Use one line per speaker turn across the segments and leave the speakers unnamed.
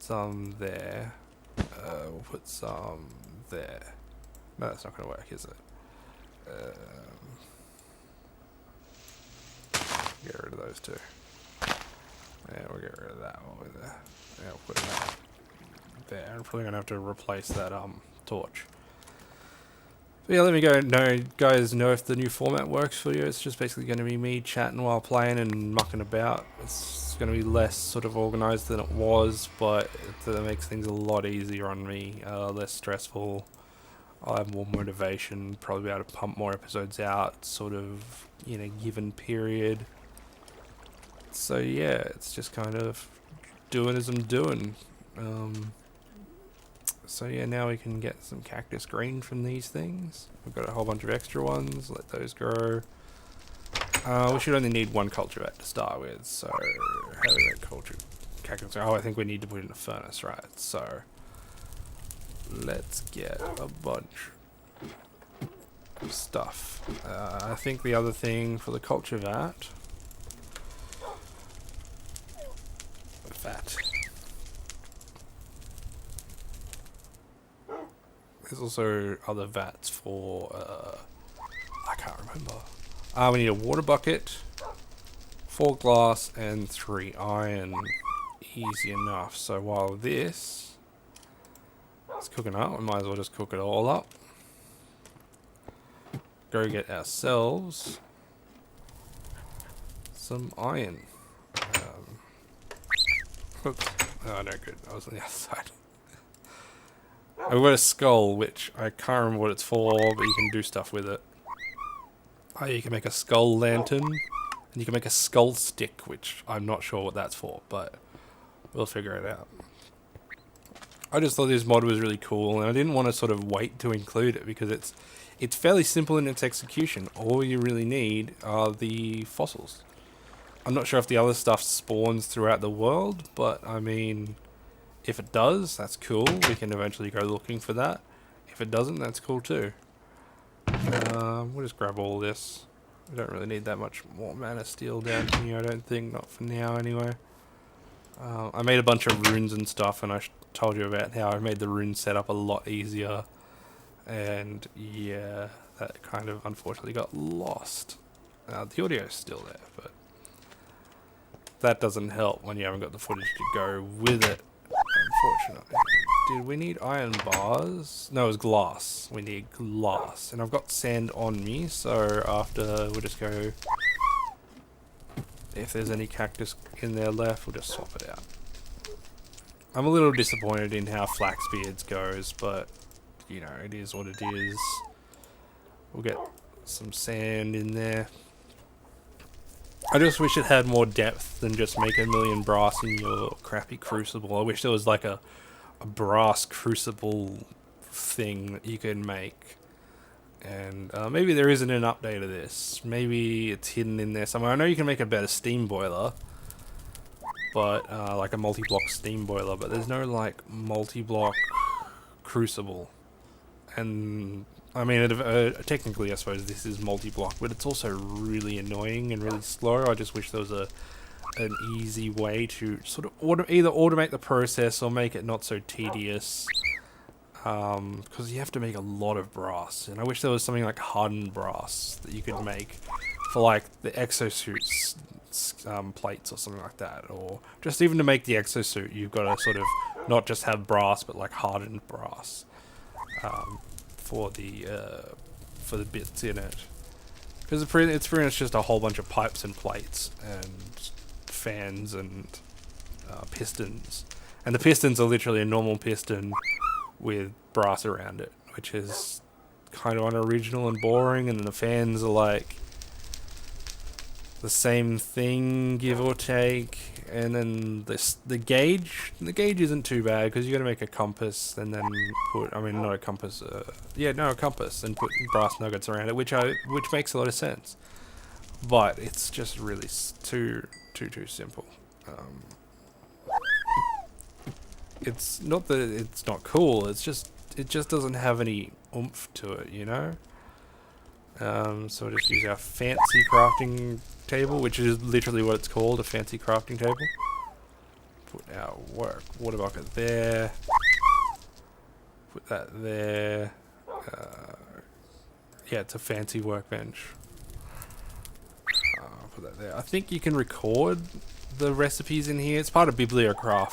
some there. We'll put some there. No, that's not going to work, is it? Get rid of those two. Yeah, we'll get rid of that one over there. Yeah, we'll put that there. I'm probably going to have to replace that torch. But yeah, let me guys know if the new format works for you. It's just basically going to be me chatting while playing and mucking about. It's going to be less sort of organized than it was, but it makes things a lot easier on me, less stressful. I'll have more motivation, probably be able to pump more episodes out, sort of in a given period. So yeah, it's just kind of doing as I'm doing. So yeah, now we can get some cactus green from these things. We've got a whole bunch of extra ones, let those grow. We should only need one culture vat to start with, so how do we make culture cactus? Oh, I think we need to put it in a furnace, right? So let's get a bunch of stuff. I think the other thing for the culture vat, there's also other vats for, I can't remember. We need a water bucket, 4 glass, and 3 iron. Easy enough. So while this is cooking up, we might as well just cook it all up. Go get ourselves some iron. Oops. Oh, no good. I was on the other side. I've got a skull, which I can't remember what it's for, but you can do stuff with it. Oh, you can make a skull lantern, and you can make a skull stick, which I'm not sure what that's for, but we'll figure it out. I just thought this mod was really cool, and I didn't want to sort of wait to include it, because it's fairly simple in its execution. All you really need are the fossils. I'm not sure if the other stuff spawns throughout the world, but I mean, if it does, that's cool. We can eventually go looking for that. If it doesn't, that's cool too. We'll just grab all this. We don't really need that much more mana steel down here, I don't think. Not for now, anyway. I made a bunch of runes and stuff, and I told you about how I made the rune setup a lot easier. And yeah, that kind of unfortunately got lost. The audio's still there, but that doesn't help when you haven't got the footage to go with it, unfortunately. Did we need iron bars? No, it was glass. We need glass. And I've got sand on me, so after we'll just go... If there's any cactus in there left, we'll just swap it out. I'm a little disappointed in how Flaxbeards goes, but, you know, it is what it is. We'll get some sand in there. I just wish it had more depth than just make a million brass in your crappy crucible. I wish there was like a brass crucible thing that you could make. And maybe there isn't an update of this. Maybe it's hidden in there somewhere. I know you can make a better steam boiler, but like a multi-block steam boiler, but there's no like multi-block crucible. And I mean, technically, I suppose this is multi-block, but it's also really annoying and really slow. I just wish there was an easy way to sort of either automate the process or make it not so tedious. Because you have to make a lot of brass, and I wish there was something like hardened brass that you could make for like the exosuits plates or something like that, or just even to make the exosuit, you've got to sort of not just have brass, but like hardened brass. For the bits in it, because it's pretty much just a whole bunch of pipes and plates and fans and pistons, and the pistons are literally a normal piston with brass around it, which is kind of unoriginal and boring, and then the fans are like the same thing, give or take. And then the gauge isn't too bad, because you got to make a compass and then put, I mean, not a compass, a compass, and put brass nuggets around it, which makes a lot of sense. But it's just really too simple. It's not that it's not cool. It just doesn't have any oomph to it, you know. So we'll just use our fancy crafting table, which is literally what it's called, a fancy crafting table. put our water bucket there. Put that there. Yeah, it's a fancy workbench. Put that there. I think you can record the recipes in here. It's part of Bibliocraft.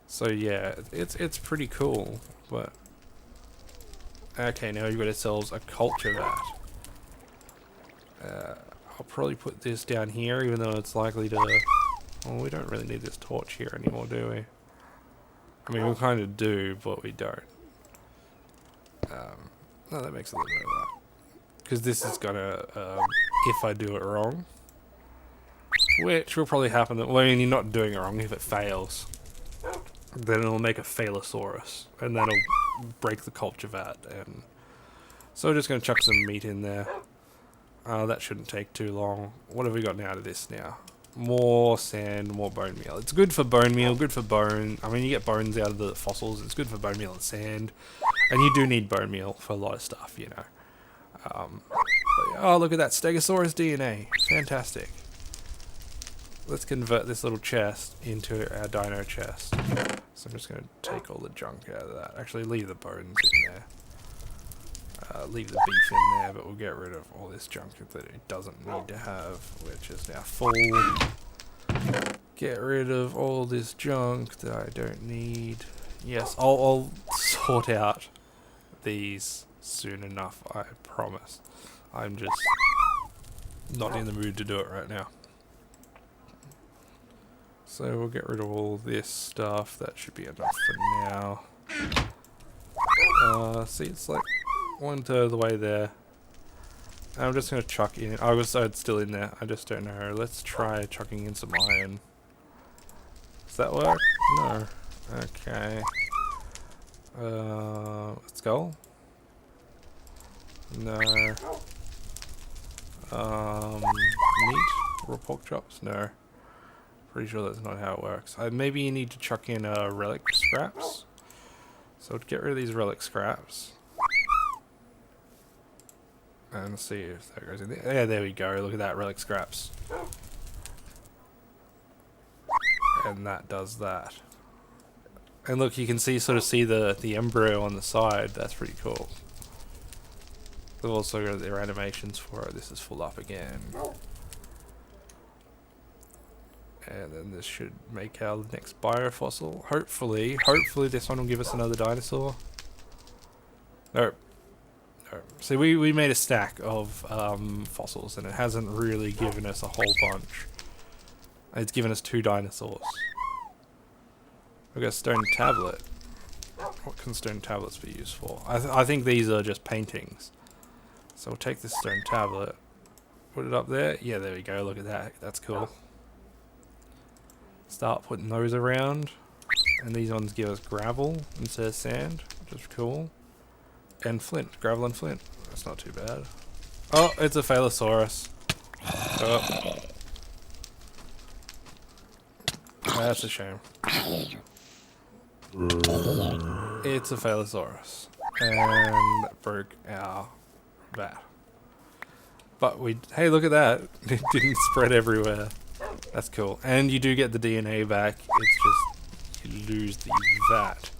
So yeah, it's pretty cool. But okay, now you've got ourselves a culture vat. I'll probably put this down here, even though it's likely to... Well, we don't really need this torch here anymore, do we? I mean, we kind of do, but we don't. No, that makes a little bit of that. Because this is gonna, if I do it wrong, which will probably happen, well, I mean, you're not doing it wrong. If it fails, then it'll make a Failosaurus, and that'll break the culture vat. And so we're just gonna chuck some meat in there. That shouldn't take too long. What have we got out of this now? More sand, more bone meal. It's good for bone meal, good for bone. I mean, you get bones out of the fossils. It's good for bone meal and sand. And you do need bone meal for a lot of stuff, you know. But, oh, look at that. Stegosaurus DNA. Fantastic. Let's convert this little chest into our dino chest. So I'm just going to take all the junk out of that. Actually, leave the bones in there. Leave the beef in there, but we'll get rid of all this junk that it doesn't need to have, which is now full. Get rid of all this junk that I don't need. Yes, I'll sort out these soon enough, I promise. I'm just not in the mood to do it right now. So we'll get rid of all this stuff. That should be enough for now. See, it's like 1/3 of the way there. I'm just going to chuck in. It's still in there. I just don't know. Let's try chucking in some iron. Does that work? No. Okay. Skull? No. Meat? Raw pork chops? No. Pretty sure that's not how it works. Maybe you need to chuck in relic scraps. So to get rid of these relic scraps. And see if that goes in there. Yeah, there we go. Look at that, relic scraps. And that does that. And look, you can sort of see the embryo on the side. That's pretty cool. They've also got their animations for it. This is full up again. And then this should make our next biofossil. Hopefully this one will give us another dinosaur. Nope. See, we made a stack of fossils, and it hasn't really given us a whole bunch. It's given us 2 dinosaurs. We've got a stone tablet. What can stone tablets be used for? I think these are just paintings. So we'll take this stone tablet, put it up there. Yeah, there we go. Look at that. That's cool. Start putting those around. And these ones give us gravel instead of sand, which is cool. And flint. Gravel and flint. That's not too bad. Oh, it's a Failosaurus. Oh. That's a shame. It's a Failosaurus. And that broke our vat. But hey, look at that. It didn't spread everywhere. That's cool. And you do get the DNA back. It's just you lose the vat.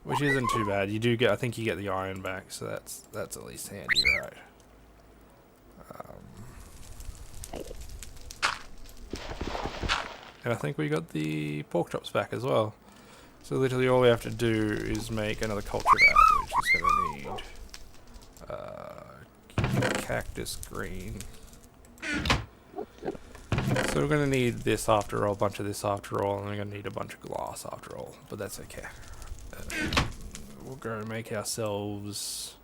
Which isn't too bad. You do get, I think you get the iron back, so that's at least handy, right? And I think we got the pork chops back as well. So literally all we have to do is make another culture vat, which is going to need cactus green. So we're going to need this after all, a bunch of this after all, and we're going to need a bunch of glass after all, but that's okay. We'll go and make ourselves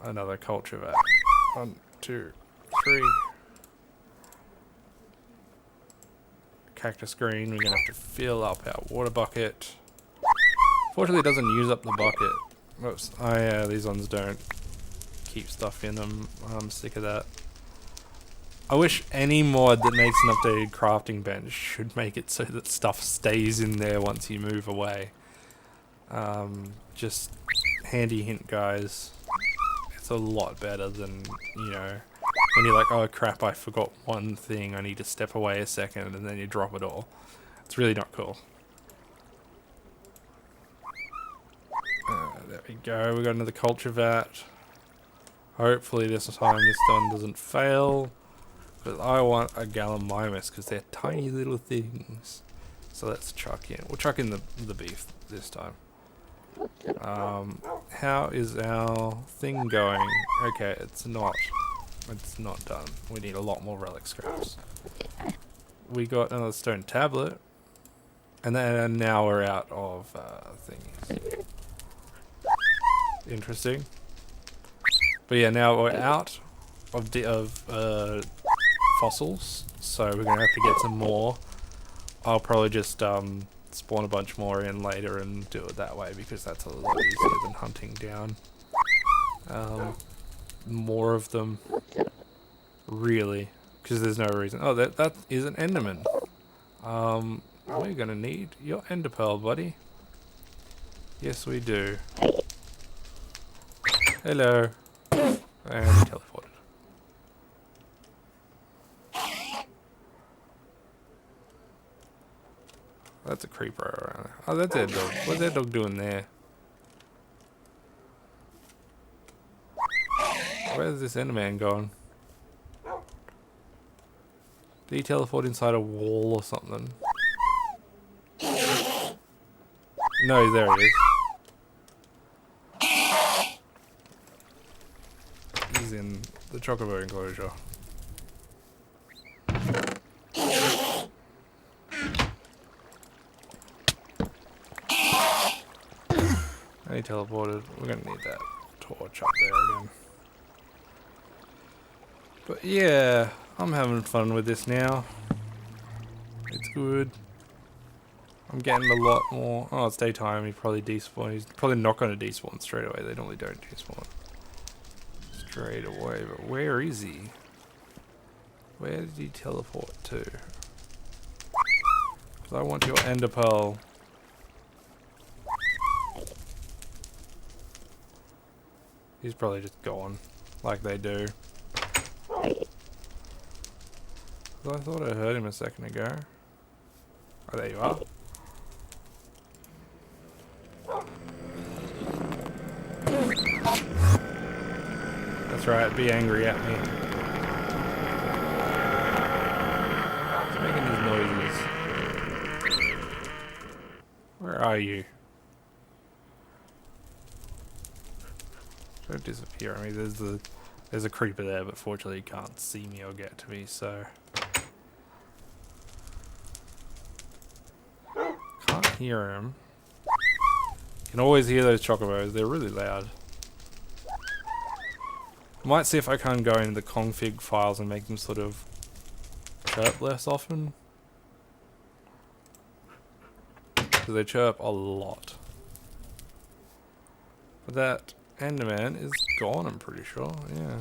another culture vat. 1, 2, 3. Cactus green, we're going to have to fill up our water bucket. Fortunately it doesn't use up the bucket. Whoops. Oh yeah, these ones don't keep stuff in them. I'm sick of that. I wish any mod that makes an updated crafting bench should make it so that stuff stays in there once you move away. Just handy hint, guys. It's a lot better than, you know, when you're like, oh crap, I forgot one thing, I need to step away a second, and then you drop it all. It's really not cool. There we go, we got another culture vat. Hopefully this time this one doesn't fail. But I want a Gallimimus because they're tiny little things. So let's chuck in. We'll chuck in the beef this time. How is our thing going? Okay, it's not done. We need a lot more relic scraps. We got another stone tablet. And then now we're out of thingies. Interesting. But yeah, now we're out of fossils, so we're gonna have to get some more. I'll probably just spawn a bunch more in later and do it that way because that's a lot easier than hunting down more of them. Really, because there's no reason. Oh, that is an Enderman. We're gonna need your Ender Pearl, buddy. Yes, we do. Hello. And he teleported. That's a creeper around there. Oh, that's that dog. What's that dog doing there? Where's this Enderman going? Did he teleport inside a wall or something? No, there he is. He's in the chocobo enclosure. And he teleported. We're gonna need that torch up there again. But yeah, I'm having fun with this now. It's good. I'm getting a lot more. Oh, it's daytime. He probably despawned. He's probably not going to despawn straight away. They normally don't despawn straight away. But where is he? Where did he teleport to? Because I want your Ender Pearl. He's probably just gone, like they do. I thought I heard him a second ago. Oh, there you are. That's right, be angry at me. He's making these noises. Where are you? Don't disappear. I mean, there's a creeper there, but fortunately he can't see me or get to me, so... Can't hear him. You can always hear those chocobos. They're really loud. I might see if I can go into the config files and make them sort of chirp less often. Because they chirp a lot. But that Enderman is gone, I'm pretty sure. Yeah.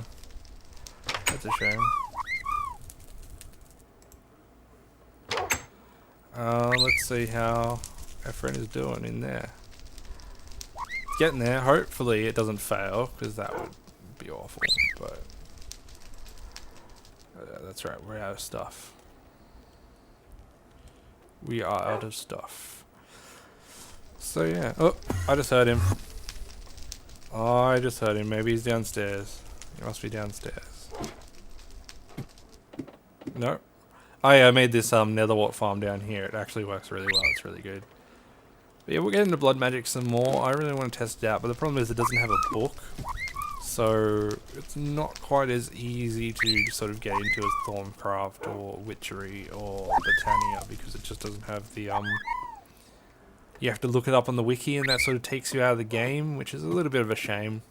That's a shame. Let's see how our friend is doing in there. It's getting there. Hopefully it doesn't fail, because that would be awful. But that's right, we're out of stuff. We are out of stuff. So yeah. Oh, I just heard him. I just heard him. Maybe he's downstairs. He must be downstairs. No. Oh yeah, I made this netherwart farm down here. It actually works really well. It's really good. But yeah, we'll get into blood magic some more. I really want to test it out, but the problem is it doesn't have a book. So it's not quite as easy to sort of get into as Thorncraft or Witchery or Britannia because it just doesn't have the you have to look it up on the wiki and that sort of takes you out of the game, which is a little bit of a shame.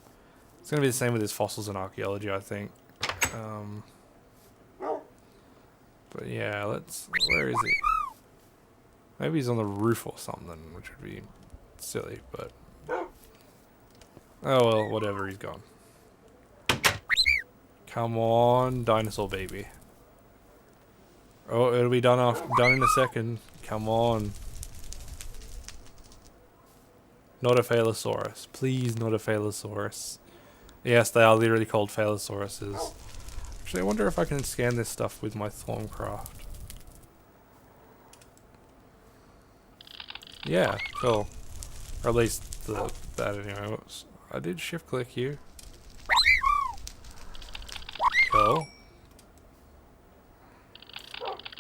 It's going to be the same with his fossils and archaeology, I think. But yeah, where is he? Maybe he's on the roof or something, which would be silly, but... Oh well, whatever, he's gone. Come on, dinosaur baby. Oh, it'll be done in a second. Come on. Not a Phalosaurus. Please, not a Phalosaurus. Yes, they are literally called Phalosauruses. Actually, I wonder if I can scan this stuff with my Thorncraft. Yeah, cool. Or at least that anyway. Whoops. I did shift click you. Cool.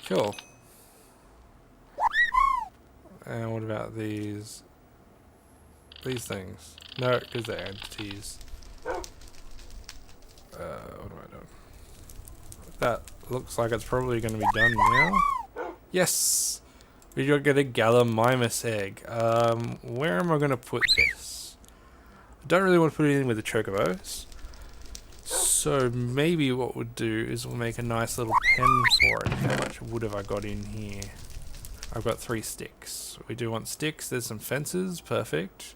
Cool. And what about these? These things? No, because they're entities. What am I doing? That looks like it's probably going to be done now. Yes! We got get a Gallimimus egg. Where am I going to put this? I don't really want to put it in with the chocobos. So maybe what we'll do is we'll make a nice little pen for it. How much wood have I got in here? I've got 3 sticks. We do want sticks. There's some fences. Perfect.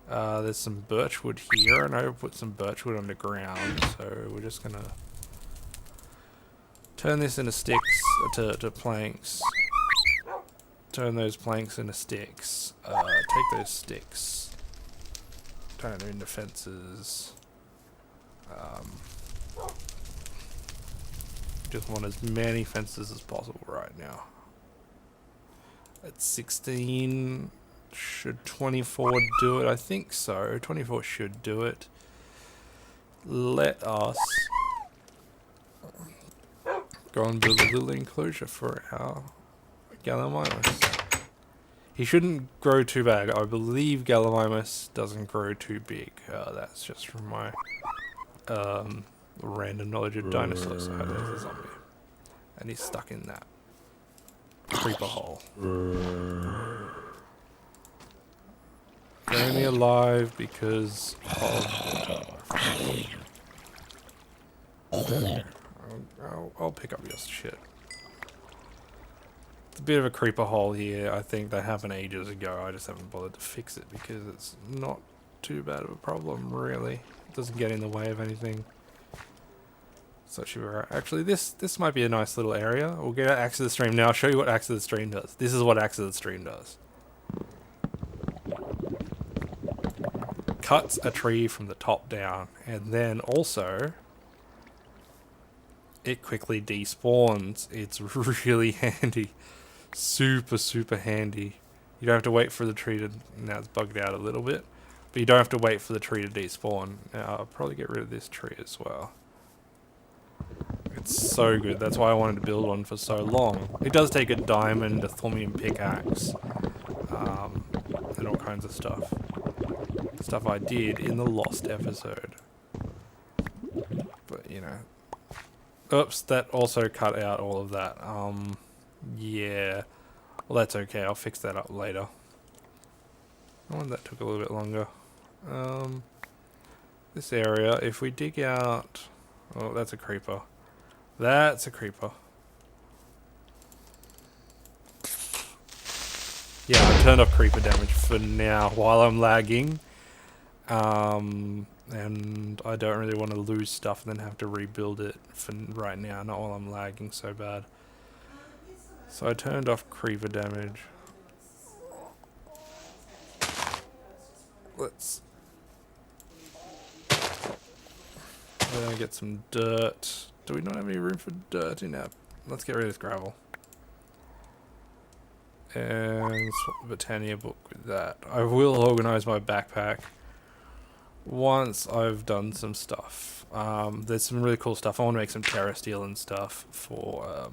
There's some birchwood here, and I've put some birchwood underground. So we're just gonna turn this into sticks, to planks. Turn those planks into sticks. Take those sticks. Turn them into fences. Just want as many fences as possible right now. At 16, should 24 do it? I think so. 24 should do it. Let us go and build a little enclosure for our Gallimimus. He shouldn't grow too bad. I believe Gallimimus doesn't grow too big. That's just from my random knowledge of dinosaurs. So there's a zombie. And he's stuck in that creeper hole. They're only alive because of... I'll pick up your shit. It's a bit of a creeper hole here. I think that happened ages ago. I just haven't bothered to fix it because it's not too bad of a problem, really. It doesn't get in the way of anything. So should we... Actually, this might be a nice little area. We'll get Axe of the Stream now. I'll show you what Axe of the Stream does. This is what Axe of the Stream does. Cuts a tree from the top down, and then also it quickly despawns. It's really handy. Super handy. You don't have to wait for the tree to... Now it's bugged out a little bit. But you don't have to wait for the tree to despawn. Now, I'll probably get rid of this tree as well. It's so good. That's why I wanted to build one for so long. It does take a diamond, a thornium pickaxe, and all kinds of stuff. Stuff I did in the lost episode. But, you know. Oops, that also cut out all of that. Yeah. Well, that's okay. I'll fix that up later. Oh, that took a little bit longer. This area, if we dig out... Oh, that's a creeper. That's a creeper. Yeah, I turned off creeper damage for now while I'm lagging. And I don't really want to lose stuff and then have to rebuild it for right now, not while I'm lagging so bad. So I turned off creeper damage. Let's get some dirt. Do we not have any room for dirt in our... Let's get rid of this gravel. And swap the Botania book with that. I will organise my backpack once I've done some stuff. There's some really cool stuff. I want to make some terra steel and stuff for